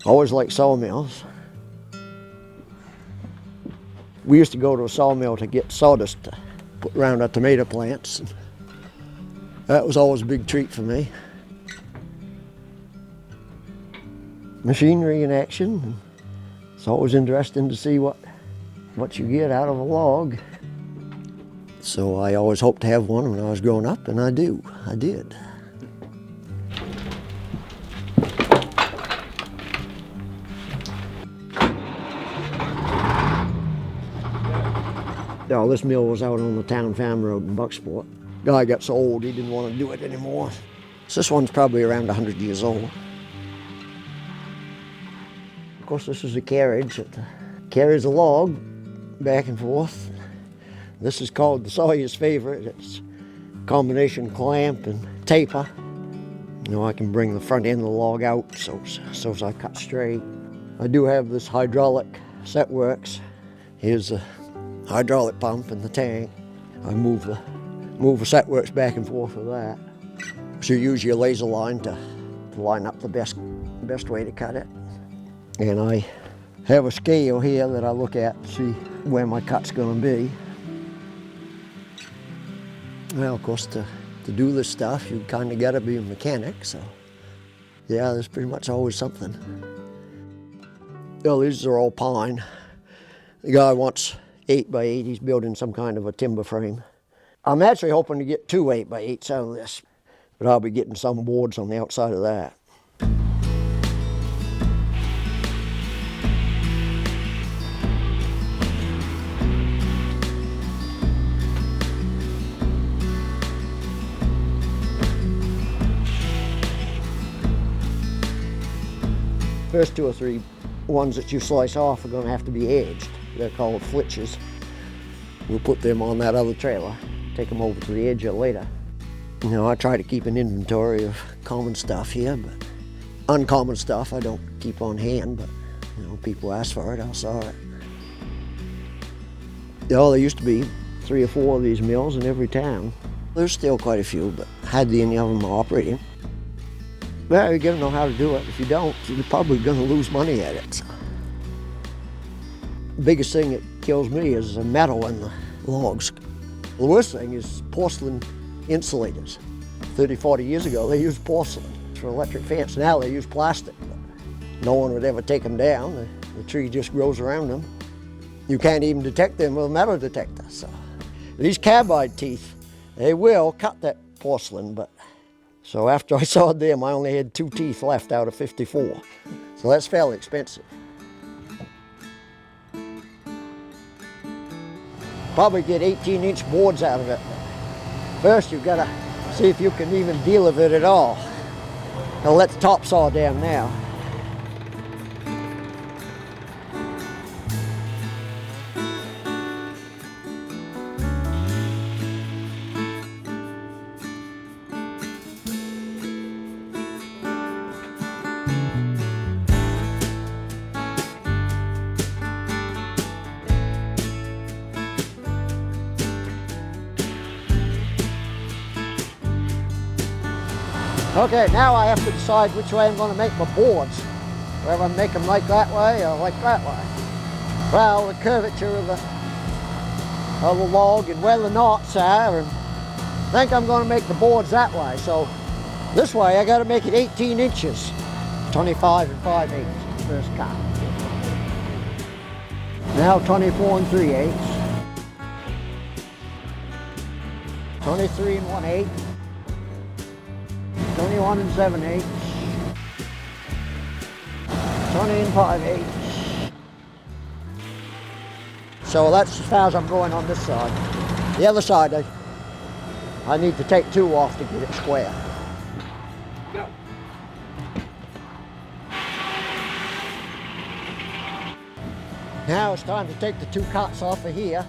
Always liked sawmills. We used to go to a sawmill to get sawdust to put around our tomato plants. That was always a big treat for me. Machinery in action. It's always interesting to see what you get out of a log. So I always hoped to have one when I was growing up, and I did. Oh, this mill was out on the town farm road in Bucksport. Guy got so old he didn't want to do it anymore. So this one's probably around 100 years old. Of course, this is a carriage that carries a log back and forth. This is called the sawyer's favorite. It's a combination clamp and taper. You know, I can bring the front end of the log out so as I cut straight. I do have this hydraulic set works. Here's a hydraulic pump in the tank. I move the set works back and forth with that. So you use your laser line to line up the best way to cut it. And I have a scale here that I look at to see where my cut's going to be. Well, of course, to do this stuff, you kind of got to be a mechanic, so yeah, there's pretty much always something. Oh, these are all pine. The guy wants 8x8, he's building some kind of a timber frame. I'm actually hoping to get 2 8x8s out of this, but I'll be getting some boards on the outside of that. First 2 or 3 ones that you slice off are going to have to be edged. They're called flitches. We'll put them on that other trailer, take them over to the edge later. You know, I try to keep an inventory of common stuff here, but uncommon stuff I don't keep on hand, but you know, people ask for it, I'll saw it. Oh, there used to be 3 or 4 of these mills in every town. There's still quite a few, but hardly any of them are operating. Well, you gotta know how to do it. If you don't, you're probably gonna lose money at it. The biggest thing that kills me is the metal in the logs. The worst thing is porcelain insulators. 30, 40 years ago, they used porcelain for electric fence. Now they use plastic. No one would ever take them down. The tree just grows around them. You can't even detect them with a metal detector. So these carbide teeth, they will cut that porcelain, but so after I sawed them, I only had 2 teeth left out of 54. So that's fairly expensive. Probably get 18-inch boards out of it. First, you've got to see if you can even deal with it at all. I'll let the top saw down now. Okay, now I have to decide which way I'm going to make my boards. Whether I make them like that way or like that way. Well, the curvature of the log and where the knots are, and I think I'm going to make the boards that way. So this way I got to make it 18 inches. 25 and 5/8 first cut. Now 24 and 3/8. 23 and 1/8. 21 and 7/8, 20 and 5/8. So that's as far as I'm going on this side. The other side, I need to take 2 off to get it square. Go. Now it's time to take the 2 cuts off of here,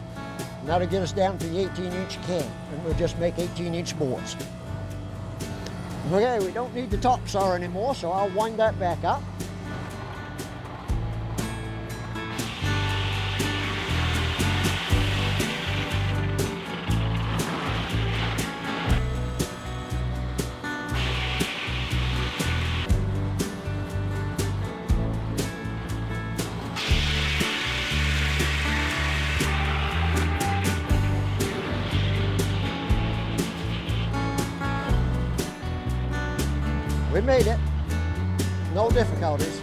and that'll get us down to the 18-inch can, and we'll just make 18-inch boards. Okay, we don't need the top saw anymore, so I'll wind that back up. We made it. No difficulties.